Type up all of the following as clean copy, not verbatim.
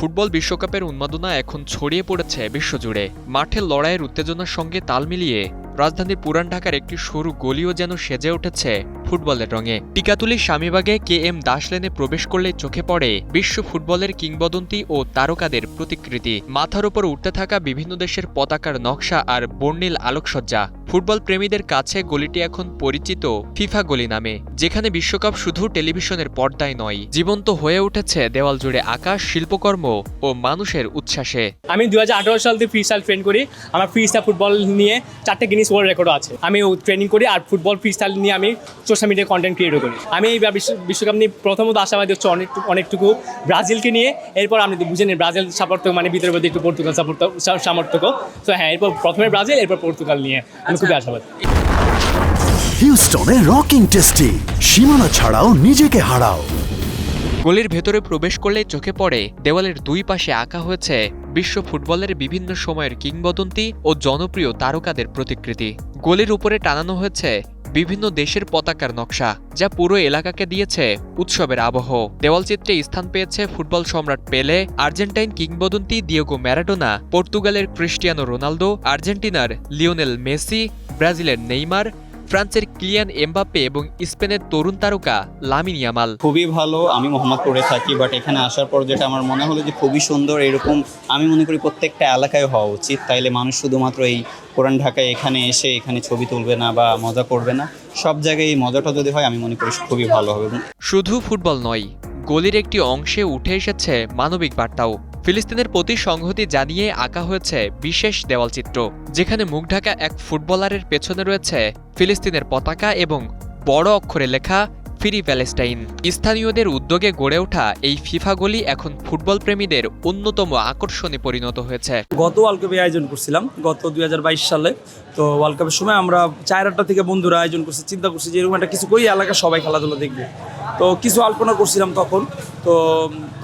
Football বিশ্বকাপের উন্মাদনা এখন ছড়িয়ে পড়েছে বিশ্বজুড়ে। মাঠের লড়াইয়ের উত্তেজনার সঙ্গে তাল মিলিয়ে রাজধানীর পুরান ঢাকার একটি সরু গলিও যেন সেজে উঠেছে ফুটবলের রঙে। টিকাতুলির স্বামীবাগে KM দাস লেনে প্রবেশ করলেই চোখে পড়ে বিশ্ব ফুটবলের কিংবদন্তি ও তারকাদের প্রতিকৃতি। মাথার উপর উঠতে থাকা বিভিন্ন দেশের পতাকার নকশা আর বর্ণিল আলোকসজ্জা। ফুটবল প্রেমীদের কাছে গলিটি এখন পরিচিত ফিফা গলি নামে, যেখানে বিশ্বকাপ শুধু টেলিভিশনের পর্দায় নয়, জীবন্ত হয়ে উঠেছে দেওয়াল জুড়ে আকাশ, শিল্পকর্ম ও মানুষের উচ্ছ্বাসে। আমি 2018 সাল থেকে ফ্রি স্টাইল ট্রেন করি। আমার ফ্রি স্টাইল ফুটবল নিয়ে 4টে গিনিস ওয়ার্ল্ড রেকর্ডও আছে। আমি ট্রেনিং করি আর ফুটবল ফ্রি স্টাইল নিয়ে আমি সোশ্যাল মিডিয়ায় কন্টেন্ট ক্রিয়েটও করি। আমি এই বিশ্বকাপ নিয়ে প্রথমত আশাবাদী হচ্ছে অনেকটুকু ব্রাজিলকে নিয়ে। এরপর আপনি তো বুঝেন ব্রাজিল সমর্থক মানে ভিতরে ভিতরে একটু পর্তুগাল সমর্থকও। তো হ্যাঁ, এরপর প্রথমে ব্রাজিল, এরপর পর্তুগাল নিয়ে আমি খুবই আশাবাদী। হিউস্টনে রকিং টেস্টি, সীমানা ছাড়াও নিজেকে হারাও। গলির ভেতরে প্রবেশ করলেই চোখে পড়ে দেওয়ালের দুই পাশে আঁকা হয়েছে বিশ্ব ফুটবলের বিভিন্ন সময়ের কিংবদন্তি ও জনপ্রিয় তারকাদের প্রতিকৃতি। গলির উপরে টানানো হয়েছে বিভিন্ন দেশের পতাকার নকশা, যা পুরো এলাকাকে দিয়েছে উৎসবের আবহ। দেওয়ালচিত্রে স্থান পেয়েছে ফুটবল সম্রাট পেলে, আর্জেন্টাইন কিংবদন্তি দিয়েগো ম্যারাডোনা, পর্তুগালের ক্রিস্টিয়ানো রোনালদো, আর্জেন্টিনার লিওনেল মেসি, ব্রাজিলের নেইমার, ফ্রান্সের কিলিয়ান এমবাপ্পে এবং স্পেনের তরুণ তারকা লামিন ইয়ামাল। খুবই ভালো। আমি মোহাম্মদপুরে থাকি, বাট এখানে আসার পর যেটা আমার মনে হলো যে খুবই সুন্দর। এরকম আমি মনে করি প্রত্যেকটা এলাকায় হওয়া উচিত। তাইলে মানুষ শুধুমাত্র এই পুরান ঢাকায় এখানে এসে এখানে ছবি তুলবে না বা মজা করবে না, সব জায়গায় এই মজাটা যদি হয় আমি মনে করি খুবই ভালো হবে। শুধু ফুটবল নয়, গলির একটি অংশে উঠে এসেছে মানবিক বার্তাও। ফিলিস্তিনের প্রতি সংহতি জানিয়ে আঁকা হয়েছে বিশেষ দেওয়ালচিত্র, যেখানে মুখ ঢাকা এক ফুটবলারের পেছনে রয়েছে ফিলিস্তিনের পতাকা এবং বড় অক্ষরে লেখা ফ্রি প্যালেস্টাইন। স্থানীয়দের উদ্যোগে গড়ে ওঠা এই ফিফা গলি এখন ফুটবল প্রেমীদের অন্যতম আকর্ষণে পরিণত হয়েছে। গত ওয়ার্ল্ড কাপে আয়োজন করছিলাম গত 2022 সালে। তো ওয়ার্ল্ড কাপের সময় আমরা 4-8টা থেকে বন্ধুরা আয়োজন করছি, চিন্তা করছি যে এরকম একটা কিছু করি, এলাকার সবাই খেলাধুলা দেখবে। তো কিছু আলপনা করছিলাম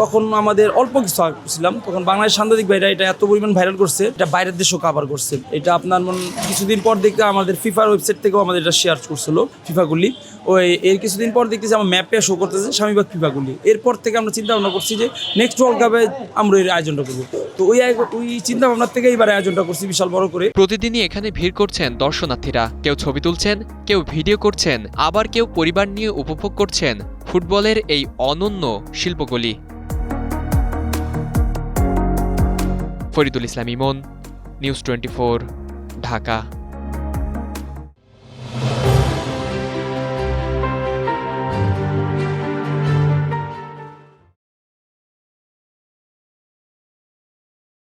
তখন আমাদের অল্প কিছু করছিলাম। তখন বাংলাদেশ সাংবাদিক ভাইরা এটা এত পরিমাণ ভাইরাল করছে, এটা বাইরের দেশেও কাভার করছে। এটা আপনার কিছুদিন পর দেখতে আমাদের ফিফার ওয়েবসাইট থেকেও আমাদের এটা শেয়ার করছিল ফিফাগুলি। এর কিছুদিন পর দেখতেছি আমার ম্যাপে শো করতেছে স্বামীবাগ ফিফাগুলি। এরপর থেকে আমরা চিন্তা ভাবনা করছি যে নেক্সট ওয়ার্ল্ড কাপে আমরা এই আয়োজনটা করবো। তো ওই চিন্তা ভাবনার থেকে এইবার আয়োজনটা করছি বিশাল বড় করে। প্রতিদিনই এখানে ভিড় করছেন দর্শনার্থীরা। কেউ ছবি তুলছেন, কেউ ভিডিও করছেন, আবার কেউ পরিবার নিয়ে উপভোগ করছেন ফুটবলের এই অনন্য শিল্পগুলি। ফরিদুল ইসলাম ইমন, নিউজ 24, ঢাকা।